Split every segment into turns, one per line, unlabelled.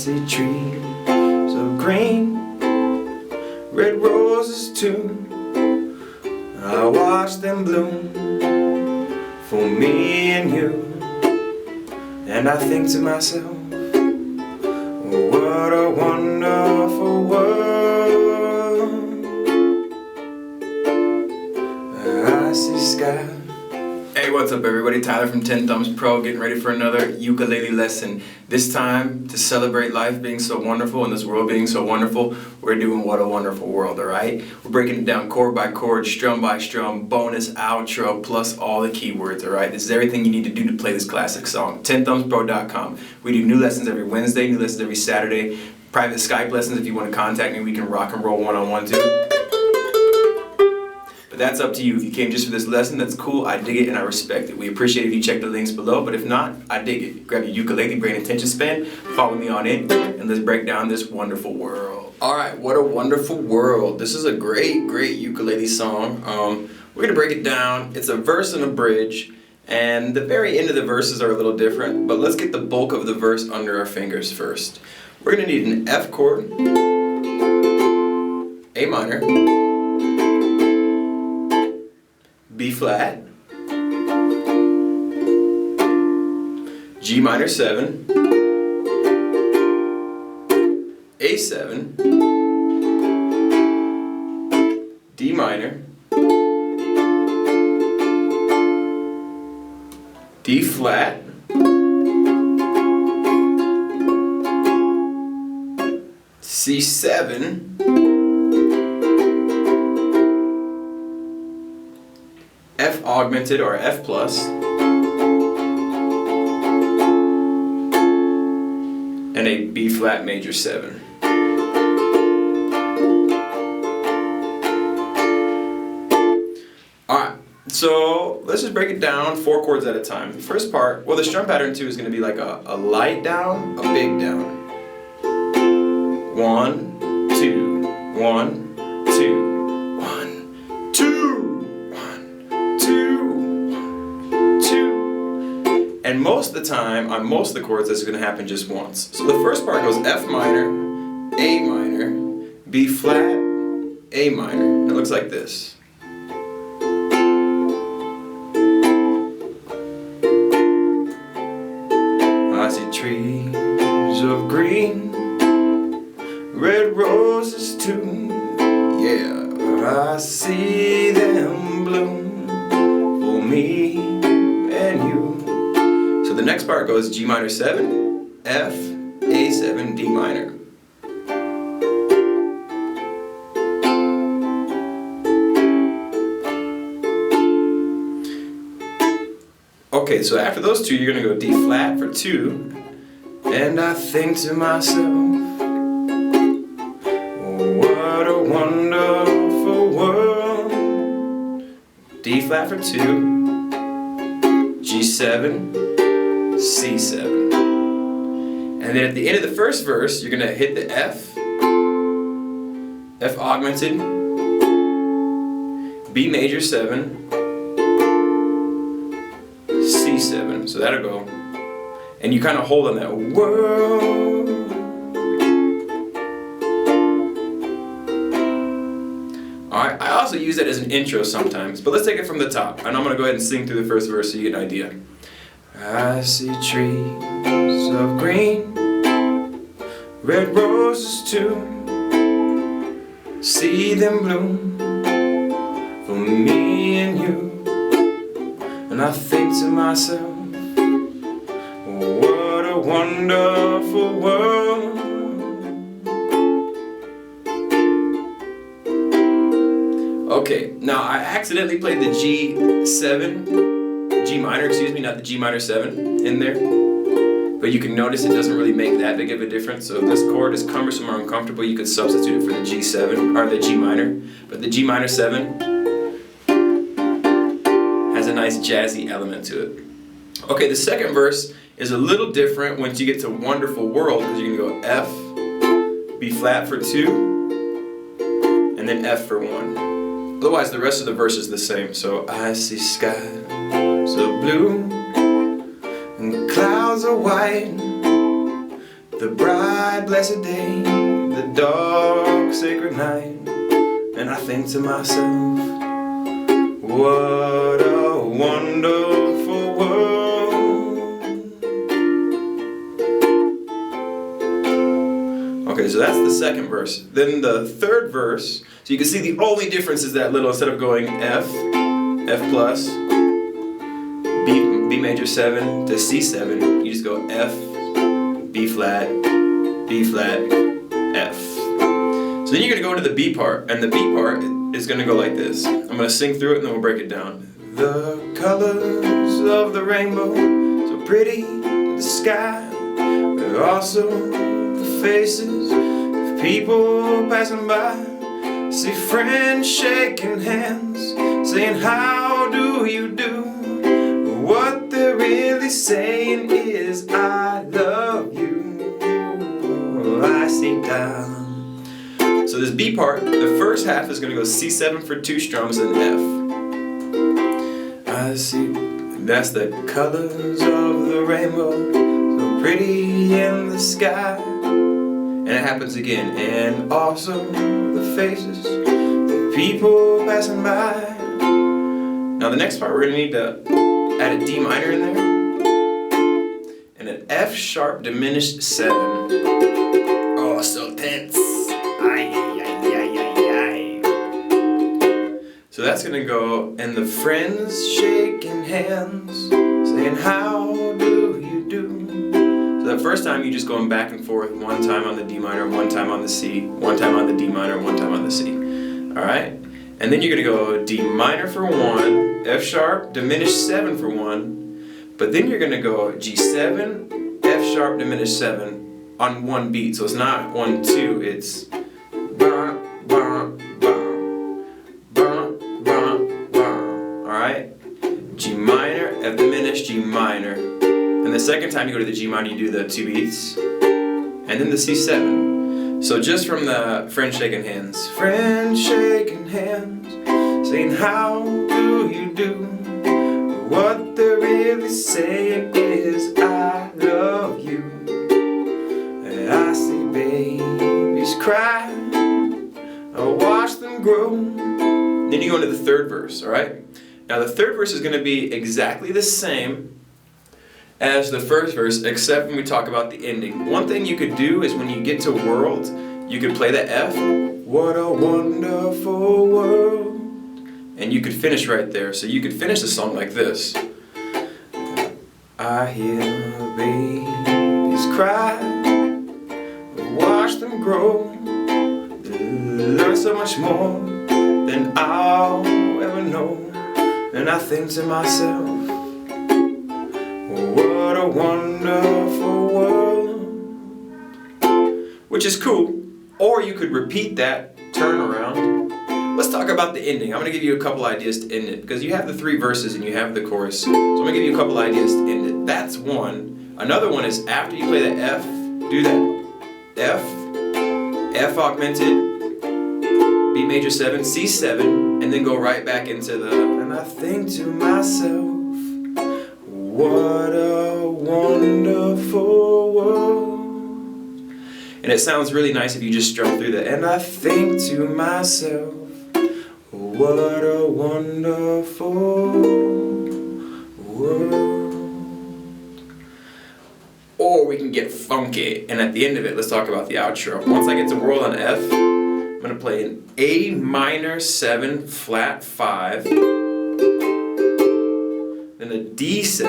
see trees of green, red roses too. I watch them bloom for me and you. And I think to myself, what a wonderful world. I see sky. Hey, what's up everybody? Tyler from 10 Thumbs Pro getting ready for another ukulele lesson. This time, to celebrate life being so wonderful and this world being so wonderful, we're doing What a Wonderful World, alright? We're breaking it down chord by chord, strum by strum, bonus, outro, plus all the keywords, alright? This is everything you need to do to play this classic song. 10thumbspro.com. We do new lessons every Wednesday, new lessons every Saturday, private Skype lessons. If you want to contact me, we can rock and roll one-on-one too. But that's up to you. If you came just for this lesson, that's cool. I dig it and I respect it. We appreciate it if you check the links below, but if not, I dig it. Grab your ukulele, brain attention span, follow me on in, and let's break down this wonderful world. Alright, What a Wonderful World. This is a great, great ukulele song. We're going to break it down. It's a verse and a bridge, and the very end of the verses are a little different, but let's get the bulk of the verse under our fingers first. We're going to need an F chord, A minor, B flat, G minor 7, A7, D minor, D flat, C7, F augmented or F plus, and a B flat major 7. Alright, so let's just break it down 4 chords at a time. The first part, well, the strum pattern too is going to be like a light down, a big down. 1, 2, 1, 2. And most of the time, on most of the chords, this is going to happen just once. So the first part goes F minor, A minor, B flat, A minor. And it looks like this. I see trees of green, red roses too. Yeah, I see them bloom for me and you. The next part goes G minor 7, F, A7, D minor. Okay, so after those two, you're going to go D flat for 2, and I think to myself, what a wonderful world. D flat for 2, G7, C7. And then at the end of the first verse, you're going to hit the F, F augmented, B major 7, C7. So that'll go. And you kind of hold on that world. Alright, I also use that as an intro sometimes, but let's take it from the top. And I'm going to go ahead and sing through the first verse so you get an idea. I see trees of green, red roses too. See them bloom for me and you. And I think to myself, what a wonderful world. Okay, now I accidentally played the G minor, excuse me, not the G minor 7 in there. But you can notice it doesn't really make that big of a difference. So if this chord is cumbersome or uncomfortable, you could substitute it for the G7 or the G minor. But the G minor 7 has a nice jazzy element to it. Okay, the second verse is a little different once you get to Wonderful World, because you're going to go F, B flat for 2, and then F for 1. Otherwise, the rest of the verse is the same. So I see skies of blue and clouds are white. The the bright blessed day, the dark sacred night, and I think to myself, what a wonderful world. Okay, so that's the second verse. Then the third verse, so you can see the only difference is that little, instead of going F, F plus, B major 7 to C7, you just go F, B flat, F. So then you're going to go into the B part, and the B part is going to go like this. I'm going to sing through it and then we'll break it down. The colors of the rainbow, so pretty in the sky, but also the faces of people passing by. See friends shaking hands, saying how do you do? What they're really saying is I love you. I see down. So this B part, the first half is going to go C7 for 2 strums and F. I see, that's the colors of the rainbow, so pretty in the sky. And it happens again, and also the faces, the people passing by. Now the next part we're going to need to add a D minor in there, and an F sharp diminished 7. Oh, so tense. So that's gonna go, and the friends shaking hands, saying how do you do? So that first time you just going back and forth, one time on the D minor, one time on the C, one time on the D minor, one time on the C. Alright? And then you're gonna go D minor for 1, F sharp, diminished 7 for 1, but then you're gonna go G7, F sharp, diminished 7 on 1 beat. So it's not 1, 2, it's bah, bah, bah, bah, bah, bah. Alright? G minor, F diminished, G minor. And the second time you go to the G minor, you do the 2 beats. And then the C7. So just from the friends shaking hands. Friends shaking hands, saying how do you do? What they're really saying is I love you. And I see babies cry, I watch them grow. Then you go into the third verse, alright? Now the third verse is going to be exactly the same as the first verse, except when we talk about the ending. One thing you could do is when you get to world, you could play the F, what a wonderful world, and you could finish right there. So you could finish the song like this. I hear babies cry, watch them grow, learn so much more than I'll ever know, and I think to myself, what a wonderful world. Which is cool. Or you could repeat that, turn around. Let's talk about the ending. I'm going to give you a couple ideas to end it, because you have the 3 verses and you have the chorus. So I'm going to give you a couple ideas to end it. That's one. Another one is after you play the F, do that F augmented, B major 7, C7, and then go right back into the, and I think to myself, what a wonderful world. And it sounds really nice if you just strum through that. And I think to myself, what a wonderful world. Or we can get funky, and at the end of it, let's talk about the outro. Once I get to world on F, I'm going to play an A minor 7 flat 5, then a D7,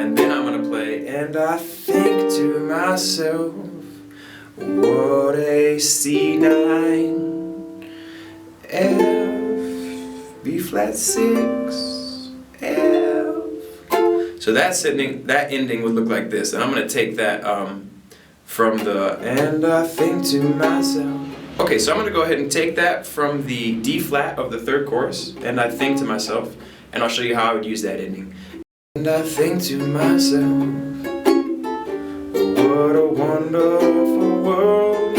and then I'm going to play, and I think to myself, what a C9, F, B flat 6, F. So that ending would look like this, and I'm going to take that from the, and I think to myself. Okay, so I'm going to go ahead and take that from the D flat of the 3rd chorus, and I think to myself, and I'll show you how I would use that ending. And I think to myself, what a wonderful world.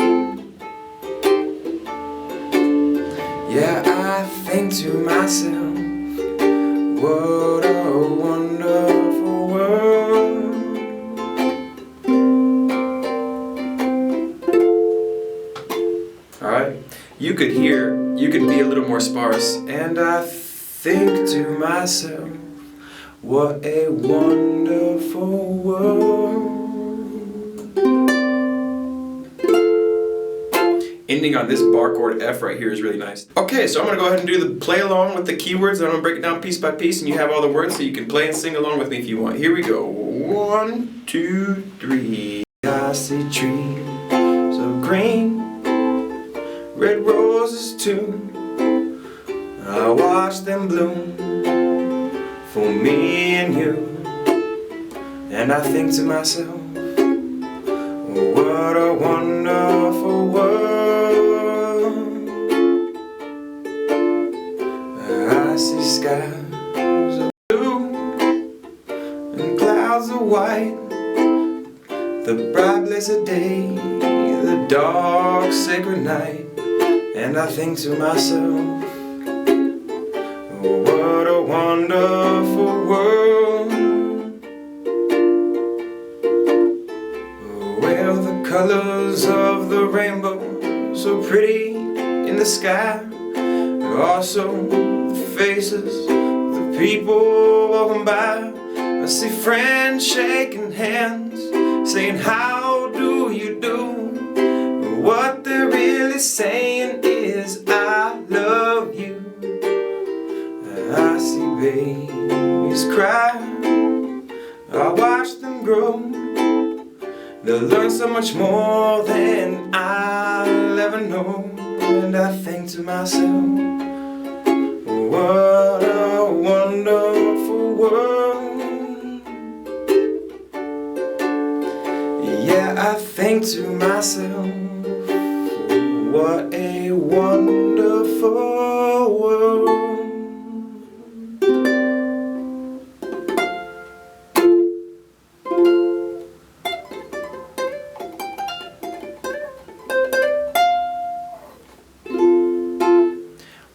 Yeah, I think to myself, what a wonderful world. you could hear, you could be a little more sparse. And I think to myself, what a wonderful world. Ending on this bar chord F right here is really nice. Okay, so I'm gonna go ahead and do the play along with the keywords, and I'm gonna break it down piece by piece, and you have all the words so you can play and sing along with me if you want. Here we go. 1, 2, 3. I see trees of green, red roses too. I watch them bloom for me and you, and I think to myself, what a wonderful world. I see skies of blue and clouds of white, the bright blessed day, the dark sacred night, and I think to myself, what a wonderful world. Well, the colors of the rainbow, so pretty in the sky, also the faces of the people walking by. I see friends shaking hands, saying how do you do. What they're really saying is I love you. I see babies cry, I watch them grow. They'll learn so much more than I'll ever know. And I think to myself, what a wonderful world. Yeah, I think to myself, what a wonderful world.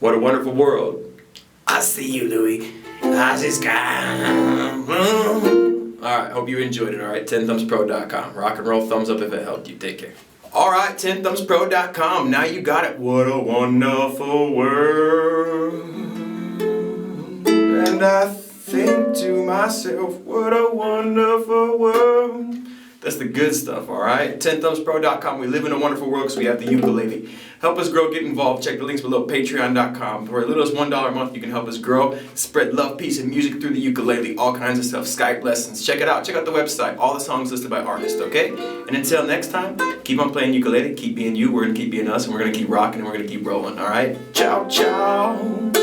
What a wonderful world. I see you, Louie. I see sky. Alright, hope you enjoyed it, alright? 10thumbspro.com. Rock and roll, thumbs up if it helped you. Take care. Alright, 10thumbspro.com. Now you got it. What a wonderful world. And I think to myself, what a wonderful world. That's the good stuff, alright? 10thumbspro.com. We live in a wonderful world because we have the ukulele. Help us grow, get involved. Check the links below, patreon.com. For as little as $1 a month, you can help us grow, spread love, peace, and music through the ukulele. All kinds of stuff, Skype lessons. Check it out. Check out the website. All the songs listed by artist, okay? And until next time, keep on playing ukulele. Keep being you. We're going to keep being us. And we're going to keep rocking and we're going to keep rolling, alright? Ciao, ciao.